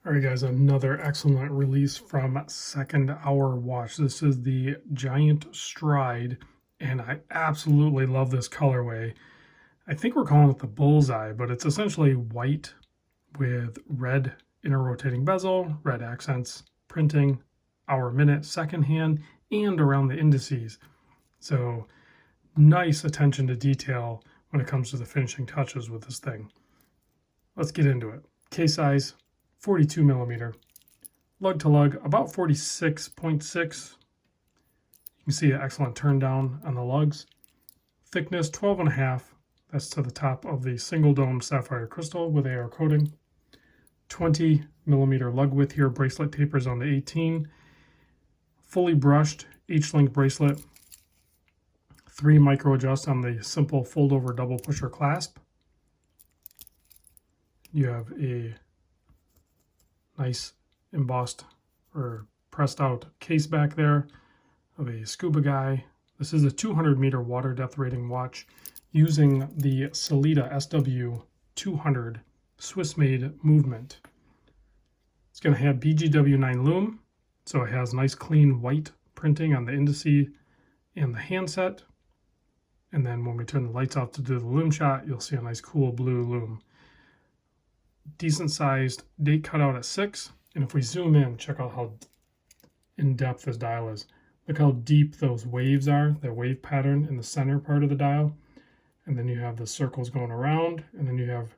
All right, guys, another excellent release from Second Hour Watch. This is the Giant Stride, and I absolutely love this colorway. I think we're calling it the Bullseye, but it's essentially white with red inner rotating bezel, red accents, printing, hour, minute, second hand, and around the indices. So nice attention to detail when it comes to the finishing touches with this thing. Let's get into it. Case size, 42 millimeter. Lug to lug, about 46.6. You can see an excellent turn down on the lugs. Thickness, 12.5. That's to the top of the single dome sapphire crystal with AR coating. 20 millimeter lug width here. Bracelet tapers on the 18. Fully brushed H-link bracelet. 3 micro adjust on the simple fold over double pusher clasp. You have a nice embossed or pressed out case back there of a scuba guy. This is a 200-meter water depth rating watch using the Sellita SW200 Swiss-made movement. It's going to have BGW9 Lume, so it has nice clean white printing on the indice and the handset. And then when we turn the lights off to do the Lume shot, you'll see a nice cool blue Lume. Decent sized date cutout at 6, and if we zoom in, check out how in depth this dial is. Look how deep those waves are, the wave pattern in the center part of the dial, and then you have the circles going around, and then you have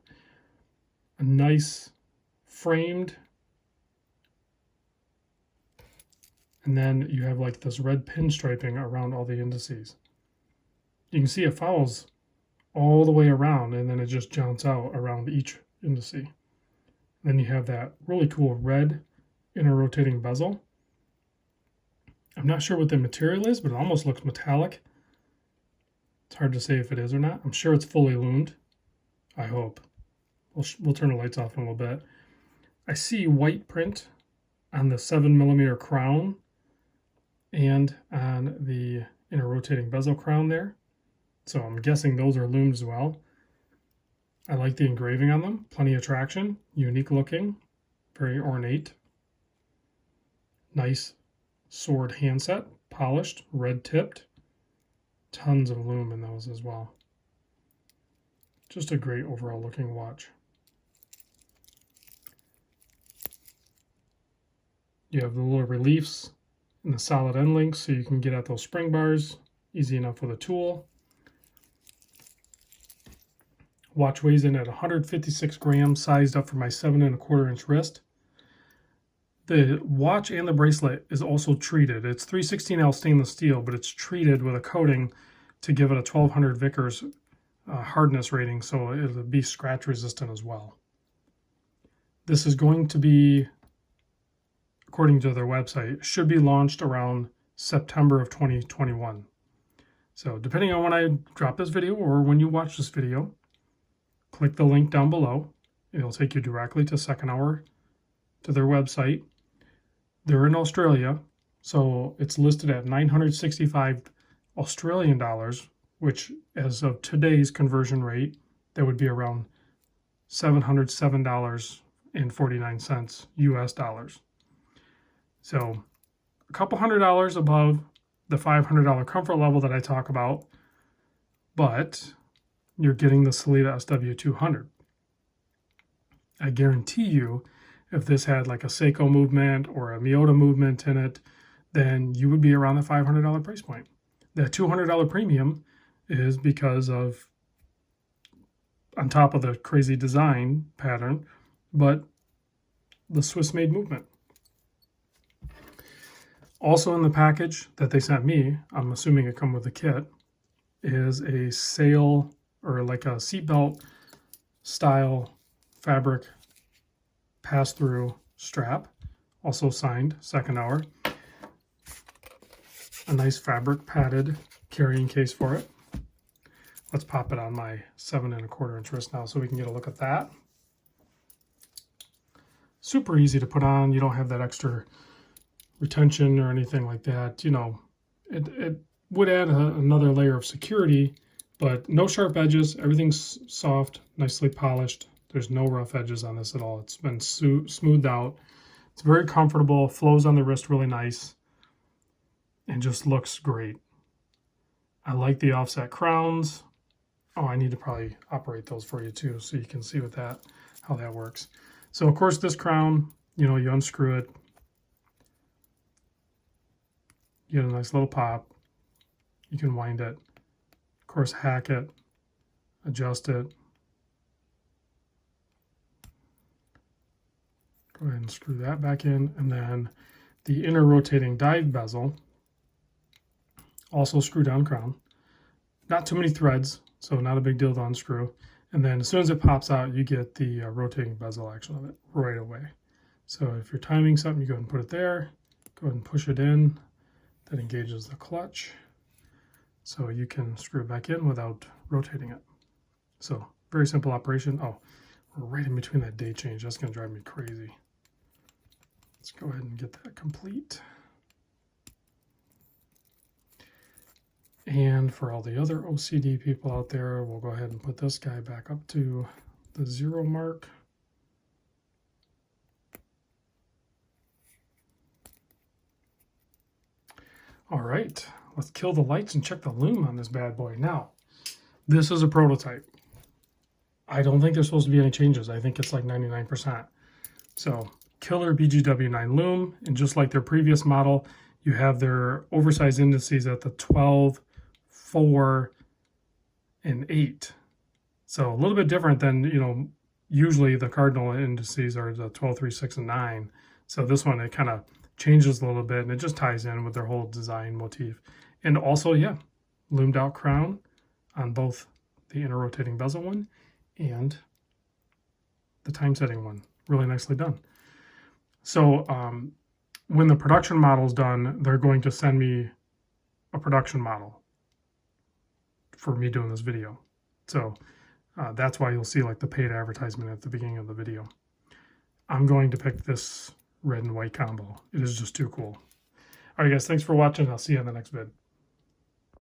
a nice framed, and then you have like this red pinstriping around all the indices. You can see it follows all the way around, and then it just jumps out around each indice. Then you have that really cool red inner rotating bezel. I'm not sure what the material is, but it almost looks metallic. It's hard to say if it is or not. I'm sure it's fully lumed. I hope. We'll turn the lights off in a little bit. I see white print on the 7 millimeter crown and on the inner rotating bezel crown there. So I'm guessing those are loomed as well. I like the engraving on them. Plenty of traction. Unique looking. Very ornate. Nice sword handset. Polished. Red tipped. Tons of lume in those as well. Just a great overall looking watch. You have the little reliefs and the solid end links so you can get at those spring bars. Easy enough with a tool. Watch weighs in at 156 grams, sized up for my 7¼ inch wrist. The watch and the bracelet is also treated. It's 316L stainless steel, but it's treated with a coating to give it a 1200 Vickers hardness rating, so it'll be scratch resistant as well. This is going to be, according to their website, should be launched around September of 2021. So depending on when I drop this video or when you watch this video, click the link down below. It'll take you directly to Second Hour, to their website. They're in Australia, so it's listed at 965 Australian dollars, which as of today's conversion rate, that would be around $707.49 US dollars. So a couple $100 above the $500 comfort level that I talk about, but you're getting the Sellita SW200. I guarantee you, if this had like a Seiko movement or a Miyota movement in it, then you would be around the $500 price point. The $200 premium is because of, on top of the crazy design pattern, but the Swiss-made movement. Also in the package that they sent me, I'm assuming it comes with a kit, is a sail or like a seatbelt style fabric pass-through strap, also signed Second Hour. A nice fabric padded carrying case for it. Let's pop it on my 7¼ inch wrist now so we can get a look at that. Super easy to put on. You don't have that extra retention or anything like that. You know, it would add another layer of security, but no sharp edges. Everything's soft, nicely polished. There's no rough edges on this at all. It's been smoothed out. It's very comfortable, flows on the wrist really nice, and just looks great. I like the offset crowns. Oh, I need to probably operate those for you too, so you can see how that works. So of course this crown, you know, you unscrew it, you get a nice little pop. You can wind it, of course, hack it, adjust it. Go ahead and screw that back in, and then the inner rotating dive bezel, also screw down crown. Not too many threads, so not a big deal to unscrew. And then as soon as it pops out, you get the rotating bezel action of it right away. So if you're timing something, you go ahead and put it there. Go ahead and push it in. That engages the clutch. So you can screw it back in without rotating it. So very simple operation. Oh, we're right in between that date change. That's going to drive me crazy. Let's go ahead and get that complete. And for all the other OCD people out there, we'll go ahead and put this guy back up to the 0 mark. All right, let's kill the lights and check the lume on this bad boy. Now, this is a prototype. I don't think there's supposed to be any changes. I think it's like 99%. So, killer BGW9 lume, and just like their previous model, you have their oversized indices at the 12, 4, and 8. So a little bit different than, you know, usually the cardinal indices are the 12, 3, 6, and 9. So this one, it kind of changes a little bit, and it just ties in with their whole design motif. And also, yeah, loomed out crown on both the inner rotating bezel one and the time setting one. Really nicely done. So when the production model is done, they're going to send me a production model for me doing this video. So that's why you'll see like the paid advertisement at the beginning of the video. I'm going to pick this red and white combo. It is just too cool. All right, guys, thanks for watching. I'll see you on the next vid.